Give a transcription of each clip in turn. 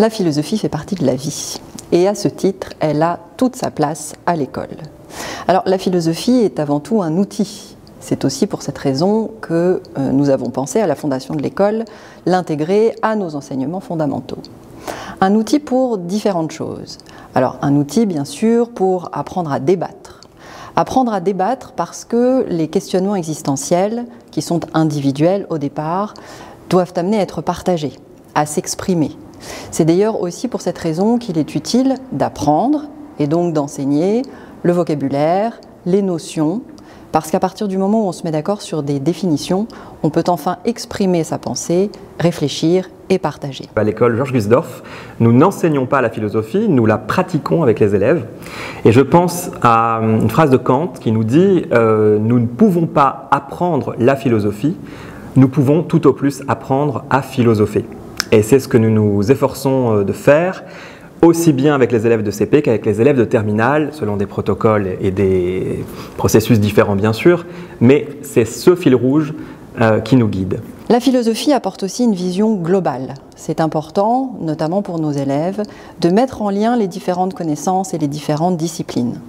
La philosophie fait partie de la vie et à ce titre, elle a toute sa place à l'école. Alors la philosophie est avant tout un outil. C'est aussi pour cette raison que nous avons pensé à la fondation de l'école l'intégrer à nos enseignements fondamentaux. Un outil pour différentes choses. Alors un outil bien sûr pour apprendre à débattre. Apprendre à débattre parce que les questionnements existentiels, qui sont individuels au départ, doivent amener à être partagés, à s'exprimer. C'est d'ailleurs aussi pour cette raison qu'il est utile d'apprendre et donc d'enseigner le vocabulaire, les notions, parce qu'à partir du moment où on se met d'accord sur des définitions, on peut enfin exprimer sa pensée, réfléchir et partager. À l'école Georges Gusdorf, nous n'enseignons pas la philosophie, nous la pratiquons avec les élèves. Et je pense à une phrase de Kant qui nous dit « Nous ne pouvons pas apprendre la philosophie, nous pouvons tout au plus apprendre à philosopher ». Et c'est ce que nous nous efforçons de faire, aussi bien avec les élèves de CP qu'avec les élèves de terminale, selon des protocoles et des processus différents bien sûr, mais c'est ce fil rouge qui nous guide. La philosophie apporte aussi une vision globale. C'est important, notamment pour nos élèves, de mettre en lien les différentes connaissances et les différentes disciplines.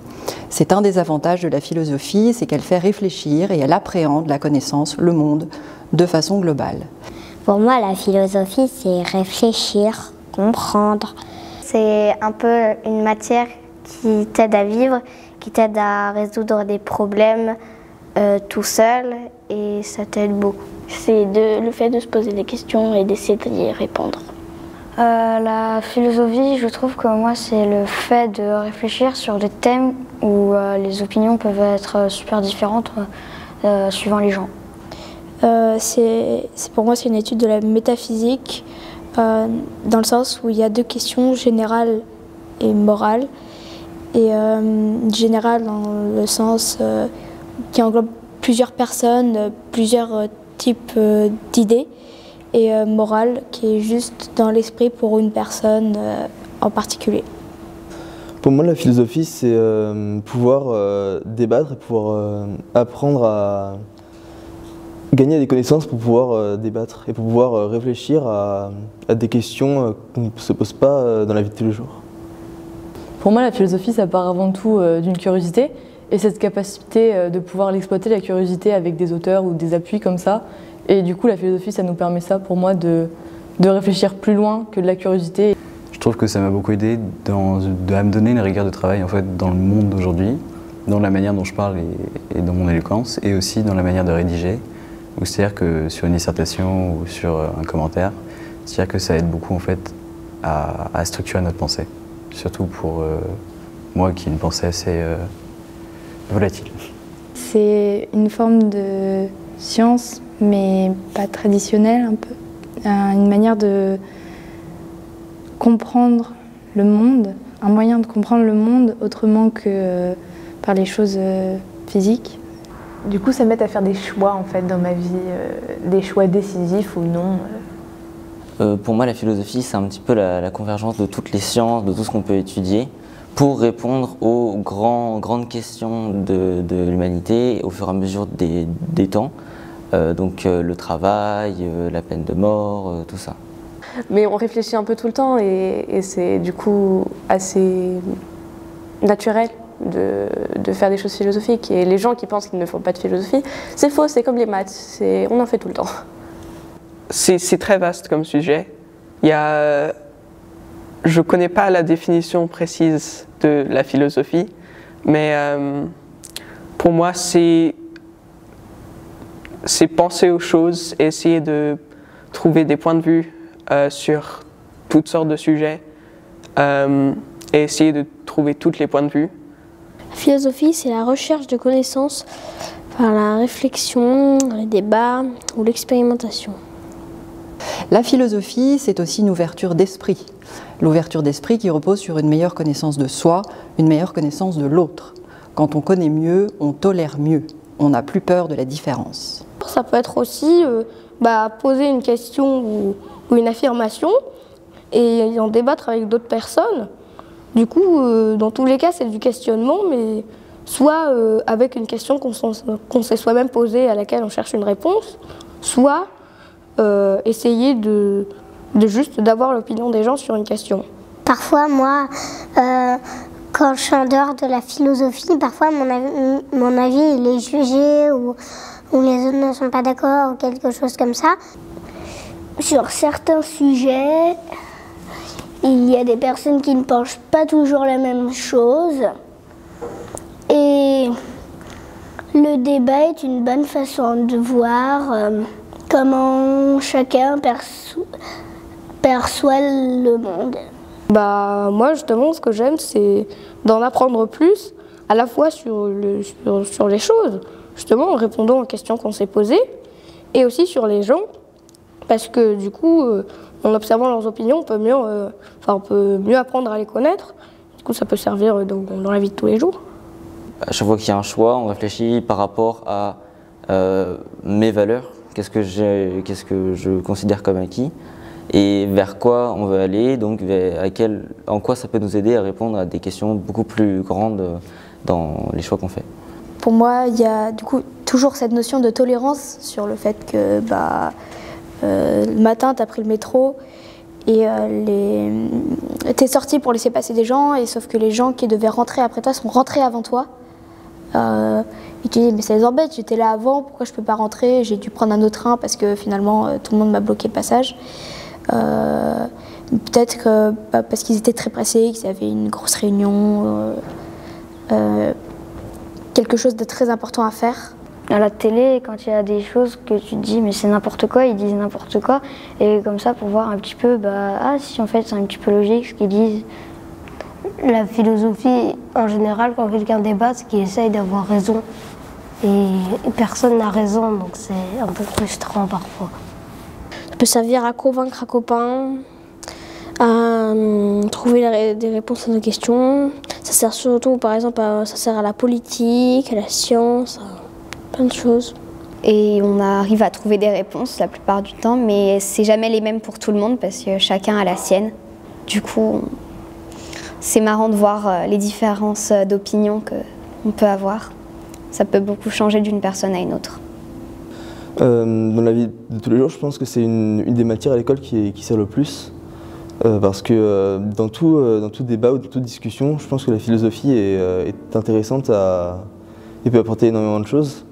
C'est un des avantages de la philosophie, c'est qu'elle fait réfléchir et elle appréhende la connaissance, le monde, de façon globale. Pour moi, la philosophie, c'est réfléchir, comprendre. C'est un peu une matière qui t'aide à vivre, qui t'aide à résoudre des problèmes tout seul et ça t'aide beaucoup. C'est le fait de se poser des questions et d'essayer d'y répondre. La philosophie, je trouve que moi, c'est le fait de réfléchir sur des thèmes où les opinions peuvent être super différentes suivant les gens. Pour moi, c'est une étude de la métaphysique, dans le sens où il y a deux questions, générale et morale. Et générale dans le sens qui englobe plusieurs personnes, plusieurs types d'idées, et morale qui est juste dans l'esprit pour une personne en particulier. Pour moi, la philosophie, c'est pouvoir débattre et pouvoir apprendre à gagner des connaissances pour pouvoir débattre et pour pouvoir réfléchir à des questions qu'on ne se pose pas dans la vie de tous les jours. Pour moi, la philosophie, ça part avant tout d'une curiosité et cette capacité de pouvoir l'exploiter, la curiosité, avec des auteurs ou des appuis comme ça. Et du coup, la philosophie, ça nous permet ça, pour moi, de réfléchir plus loin que de la curiosité. Je trouve que ça m'a beaucoup aidé à me donner une rigueur de travail en fait, dans le monde d'aujourd'hui, dans la manière dont je parle et dans mon éloquence, et aussi dans la manière de rédiger. C'est-à-dire que sur une dissertation ou sur un commentaire, c'est-à-dire que ça aide beaucoup en fait, à structurer notre pensée. Surtout pour moi qui ai une pensée assez volatile. C'est une forme de science, mais pas traditionnelle un peu. Une manière de comprendre le monde, un moyen de comprendre le monde autrement que par les choses physiques. Du coup, ça m'aide à faire des choix en fait dans ma vie, des choix décisifs ou non. Pour moi, la philosophie, c'est un petit peu la convergence de toutes les sciences, de tout ce qu'on peut étudier, pour répondre aux grandes questions de l'humanité au fur et à mesure des temps. Donc le travail, la peine de mort, tout ça. Mais on réfléchit un peu tout le temps et c'est du coup assez naturel de faire des choses philosophiques. Et les gens qui pensent qu'ils ne font pas de philosophie, c'est faux, c'est comme les maths, on en fait tout le temps. C'est très vaste comme sujet. Je ne connais pas la définition précise de la philosophie, mais pour moi c'est penser aux choses et essayer de trouver des points de vue sur toutes sortes de sujets et essayer de trouver tous les points de vue. La philosophie, c'est la recherche de connaissances par la réflexion, le débat ou l'expérimentation. La philosophie, c'est aussi une ouverture d'esprit. L'ouverture d'esprit qui repose sur une meilleure connaissance de soi, une meilleure connaissance de l'autre. Quand on connaît mieux, on tolère mieux. On n'a plus peur de la différence. Ça peut être aussi poser une question ou une affirmation et en débattre avec d'autres personnes. Du coup, dans tous les cas, c'est du questionnement, mais soit avec une question qu'on s'est soi-même posée à laquelle on cherche une réponse, soit essayer de juste d'avoir l'opinion des gens sur une question. Parfois, moi, quand je suis en dehors de la philosophie, parfois mon avis il est jugé ou les autres ne sont pas d'accord ou quelque chose comme ça. Sur certains sujets, il y a des personnes qui ne pensent pas toujours la même chose. Et le débat est une bonne façon de voir comment chacun perçoit le monde. Bah, moi, justement, ce que j'aime, c'est d'en apprendre plus, à la fois sur les choses, justement, en répondant aux questions qu'on s'est posées, et aussi sur les gens, parce que du coup, en observant leurs opinions, on peut mieux apprendre à les connaître. Du coup, ça peut servir dans la vie de tous les jours. À chaque fois qu'il y a un choix, on réfléchit par rapport à mes valeurs, qu'est-ce que je considère comme acquis, et vers quoi on veut aller, donc en quoi ça peut nous aider à répondre à des questions beaucoup plus grandes dans les choix qu'on fait. Pour moi, il y a du coup toujours cette notion de tolérance sur le fait que le matin, tu as pris le métro et tu es sorti pour laisser passer des gens, et sauf que les gens qui devaient rentrer après toi sont rentrés avant toi. Et tu dis, mais ça les embête, j'étais là avant, pourquoi je peux pas rentrer? J'ai dû prendre un autre train parce que finalement tout le monde m'a bloqué le passage. Peut-être que parce qu'ils étaient très pressés, qu'ils avaient une grosse réunion, quelque chose de très important à faire. À la télé, quand il y a des choses que tu te dis mais c'est n'importe quoi, ils disent n'importe quoi, et comme ça pour voir un petit peu, si en fait c'est un petit peu logique ce qu'ils disent. La philosophie, en général, quand quelqu'un débat, c'est qu'il essaye d'avoir raison. Et personne n'a raison, donc c'est un peu frustrant parfois. Ça peut servir à convaincre un copain, à trouver des réponses à nos questions. Ça sert surtout, par exemple, ça sert à la politique, à la science, à plein de choses. Et on arrive à trouver des réponses la plupart du temps, mais c'est jamais les mêmes pour tout le monde parce que chacun a la sienne. Du coup, c'est marrant de voir les différences d'opinion qu'on peut avoir. Ça peut beaucoup changer d'une personne à une autre. Dans la vie de tous les jours, je pense que c'est une des matières à l'école qui sert le plus. Parce que dans tout débat ou dans toute discussion, je pense que la philosophie est intéressante et peut apporter énormément de choses.